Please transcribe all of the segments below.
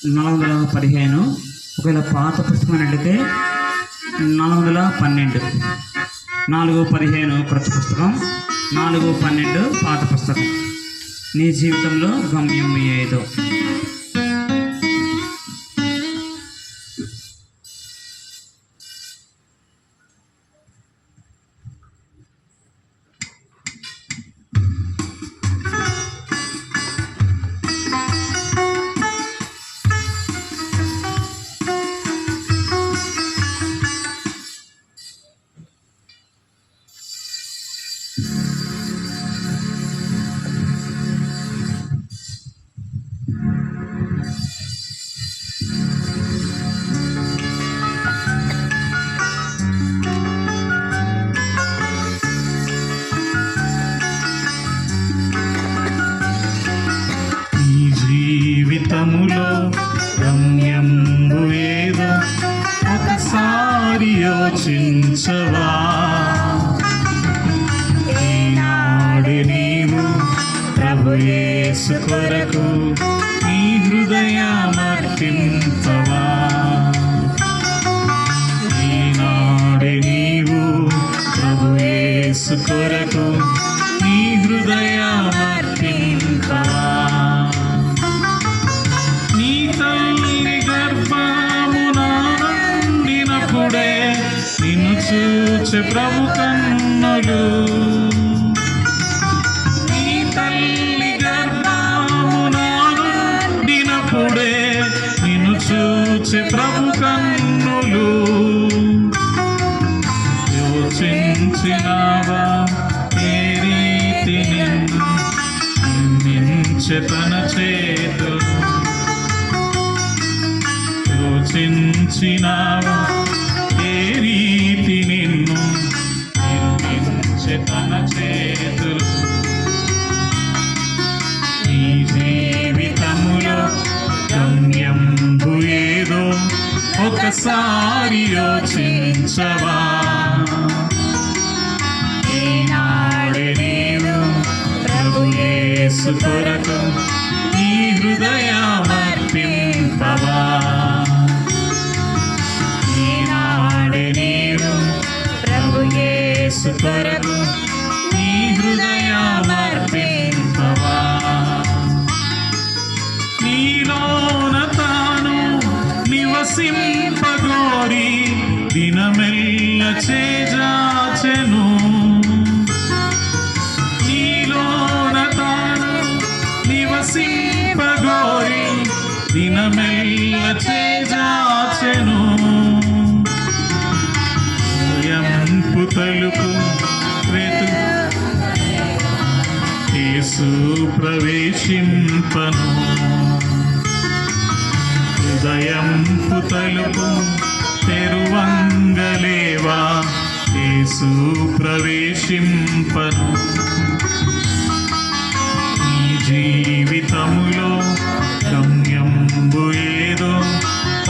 415. ఒకవేళ పాత పుస్తకం అడిగితే 412. 4:15 క్రొత్త పుస్తకం, 4:12 పాత పుస్తకం. నీ జీవితంలో గమ్యం ఏదో. జీవితములో గమ్యంబు ఏదో ఒకసారి యోచించవా? ఈనాడు నీవు ప్రభు యేసు కొరకు నీ హృదయమర్పించవా? ఈనాడు నీవు ప్రభు యేసు కొరకు నీ హృదయమర్పించవా? నిన్ను చూచే ప్రభు కన్నులు, నీ తల్లి గర్భమున నిండినప్పుడే నిన్ను చూచే ప్రభు కన్నులు. యోచించినావా ఏ రీతి నిన్ను నిర్మించే తన చేతులు? యోచించినావా ఏ రీతి నిన్ను నిర్మించే తన చేతులు? నీ జీవితములో గమ్యంబు ఏదో ఒకసారి యోచించవా? ఈనాడు నీవు ప్రభు యేసు కొరకు నీ హృదయమర్పింపవా? యేసు కొరకు నీ హృదయమర్పింపవా? నీలోన తాను నివసింపగోరి దినమెల్ల చేజాచెను. నీలోన తాను నివసింపగోరి దినమెల్ల చేజాచెను. తలుపు యేసు ప్రవేశింపను. హృదయంపు తలుపు తెరువంగలేవా యేసు ప్రవేశింపను. నీ జీవితములో గమ్యంబు ఏదో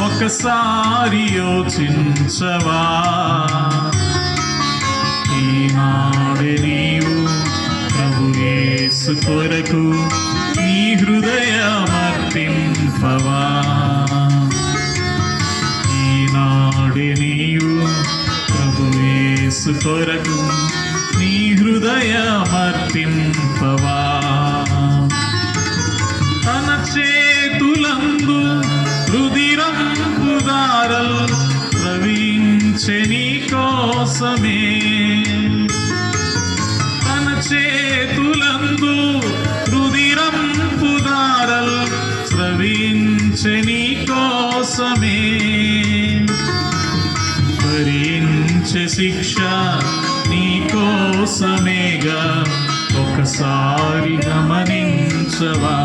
ఒకసారి యోచించవా? ఈనాడు నీవు ప్రభు యేసు కొరకు నీ హృదయమర్పింపవా? ఈనాడు నీవు ప్రభు యేసు కొరకు నీ హృదయమర్పింపవా? తన చేతులందు రుధిరంపు దారలు ప్రవహించే నీ కోసమే. తన చేతులందు రుధిరంపు దారలు ప్రవహించే నీ కోసమే. భరించే శిక్ష నీ కోసమేగా ఒకసారి గమనించవా?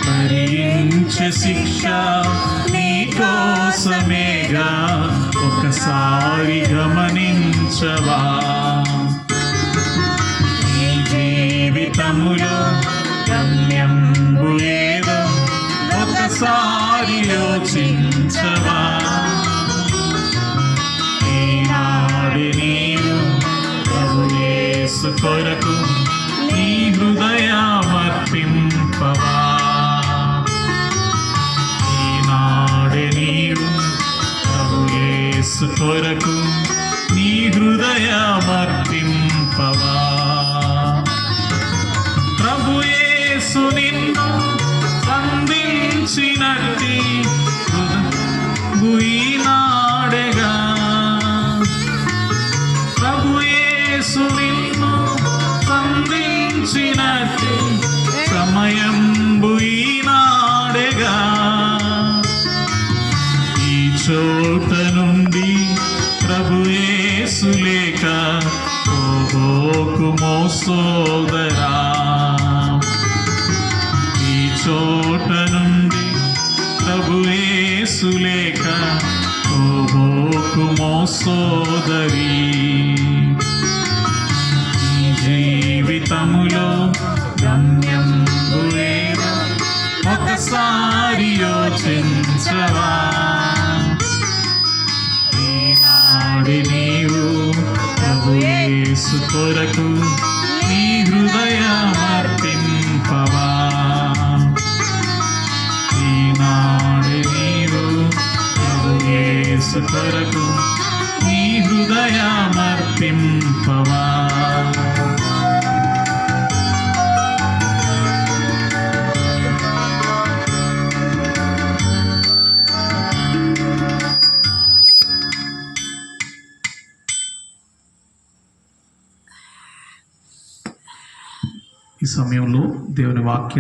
భరించే శిక్ష నీ కోసమేగా ఒకసారి గమనించవా? నీ జీవితములో గమ్యంబు ఏదో ఒకసారి యోచించవా? ఈనాడు నీవు ప్రభు యేసు కొరకు నీ హృదయమర్పింపవా? కొరకు నీ హృదయమర్పింపవా. ప్రభు యేసు నిన్ను సంధించినట్టి ఈనాడెగా. ప్రభు యేసు నిన్ను సంధించినట్టి సమయంబు ఈనాడెగా. ఈ చోట నుండి ప్రభు యేసు లేక పోబోకుమో సోదరా. ఈ చోట నుండి ప్రభు యేసు లేక పోబోకుమో సోదరి. ఈ జీవితములో గమ్యం ఏదో ఒకసారి యోచించవా. ఈనాడు నీవు ప్రభు యేసు కొరకు నీ హృదయమర్పింపవా. ఈనాడు నీవు ప్రభు యేసు కొరకు నీ హృదయమర్పింపవా. ఈ సమయంలో దేవుని వాక్యం